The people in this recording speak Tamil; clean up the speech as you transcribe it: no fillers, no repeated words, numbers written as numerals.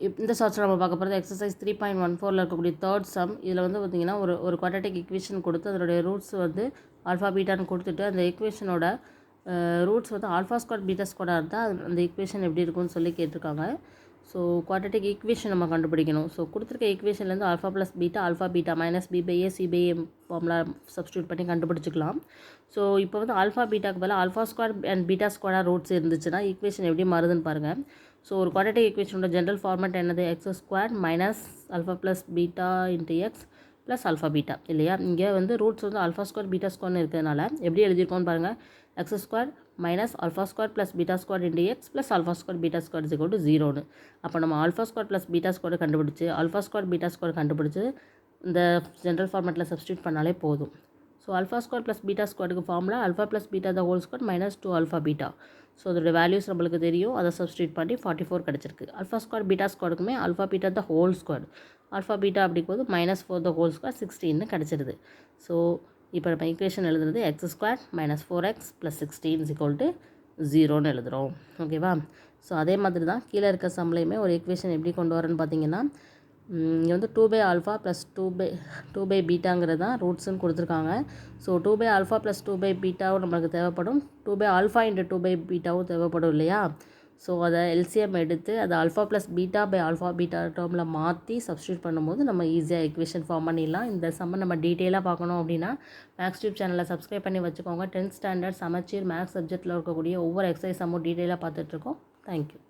இந்த ஷார்ட்ஸில் நம்ம பார்க்க போகிறது எக்ஸசைஸ் 3.14 இருக்கக்கூடிய தேர்ட் சம். இதில் வந்து பார்த்திங்கன்னா ஒரு குவாட்ரேட்டிக் ஈக்குவேஷன் கொடுத்து அதனுடைய ரூட்ஸ் வந்து ஆல்ஃபா பீட்டான்னு கொடுத்துட்டு அந்த ஈக்குவேஷனோட ரூட்ஸ் வந்து ஆல்ஃபா ஸ்கொயர் பீட்டா ஸ்கொயராக இருந்தால் அந்த ஈக்குவேஷன் எப்படி இருக்கும்னு சொல்லி கேட்டிருக்காங்க. ஸோ குவாட்ரேட்டிக் ஈக்குவேஷன் நம்ம கண்டுபிடிக்கணும். ஸோ கொடுத்துருக்க ஈக்குவேஷன்லேருந்து alpha plus beta alpha beta minus பி/ஏ சி/ஏ ஃபார்முலா சப்ஸ்டியூட் பண்ணி கண்டுபிடிச்சிக்கலாம். ஸோ இப்போ வந்து ஆல்ஃபா பீட்டாக்கு பதிலாக ஆல்ஃபா ஸ்கொயர் அண்ட் பீட்டா ஸ்கொயராக ரூட்ஸ் இருந்துச்சுன்னா ஈக்குவேஷன் எப்படி மாறுதுன்னு பாருங்கள். ஸோ ஒரு குவாட்ரேட்டிக் ஈக்குவேஷனோட ஜென்ரல் ஃபார்மேட் என்னது? X square minus alpha plus beta into x plus alpha beta இல்லையா? இங்கே வந்து ரூட்ஸ் வந்து ஆல்ஃபா ஸ்கொயர் பீட்டா ஸ்கொயர்னு இருக்கிறதுனால எப்படி எழுதியிருக்கோன்னு பாருங்கள். X square minus alpha square plus beta square into x plus alpha square beta square is equal to 0ன்னு. அப்போ நம்ம alpha square plus beta square கண்டுபிடிச்சி ஆல்ஃபா ஸ்கொயர் பீட்டா ஸ்கொயர் கண்டுபிடிச்சி இந்த ஜென்ரல் ஃபார்மேட்டில் சப்ஸ்டியூட் பண்ணாலே போதும். So alpha square plus beta ஸ்கொயருக்கு formula alpha plus beta the whole square minus 2 alpha beta. So அதோட வேல்யூஸ் நம்மளுக்கு தெரியும். அதை சப்ஸ்டியூட் பண்ணி 44 கிடச்சிருக்கு. ஆல்ஃபா ஸ்கொயர் பீட்டா ஸ்கொயருக்குமே alpha beta the whole square alpha beta அப்படி போது -4 த ஹோல் ஸ்கொயர் 16ன்னு கிடச்சிருது. ஸோ இப்போ நம்ம ஈக்குவேஷன் எழுதுறது x square minus 4x plus 16 is equal to 0ன்னு எழுதுகிறோம். ஓகேவா? ஸோ அதே மாதிரி தான் கீழே இருக்க சம்லையுமே ஒரு ஈக்குவேஷன் எப்படி கொண்டு வரேன்னு பார்த்தீங்கன்னா, இங்கே வந்து 2 பை ஆல்ஃபா ப்ளஸ் 2 பை பீட்டாங்கிறது தான் ரூட்ஸ்ன்னு கொடுத்துருக்காங்க. So 2 by alpha plus 2 by பீட்டாவும் நம்மளுக்கு தேவைப்படும். 2 பை ஆல்ஃபா இன்ட்டு 2 பை பீட்டாவும் தேவைப்படும் இல்லையா? ஸோ அதை எல்சிஎம் எடுத்து அதை alpha plus beta by alpha beta டேர்மில் மாற்றி சப்ஸ்டியூட் பண்ணும்போது நம்ம ஈஸியாக ஈக்குவேஷன் ஃபார்ம் பண்ணிடலாம். இந்த சம்மை நம்ம டீட்டெயிலாக பார்க்கணும் அப்படின்னா மேக்ஸ் டியூப் சேனலை சப்ஸ்கிரைப் பண்ணி வச்சுக்கோங்க. 10th ஸ்டாண்டர்ட் சமச்சீர் மேக்ஸ் சப்ஜெக்ட்டில் இருக்கக்கூடிய ஒவ்வொரு எக்ஸசைஸ் சம்மும் டீட்டெயிலாக பார்த்துட்ருக்கோம். தேங்க்யூ.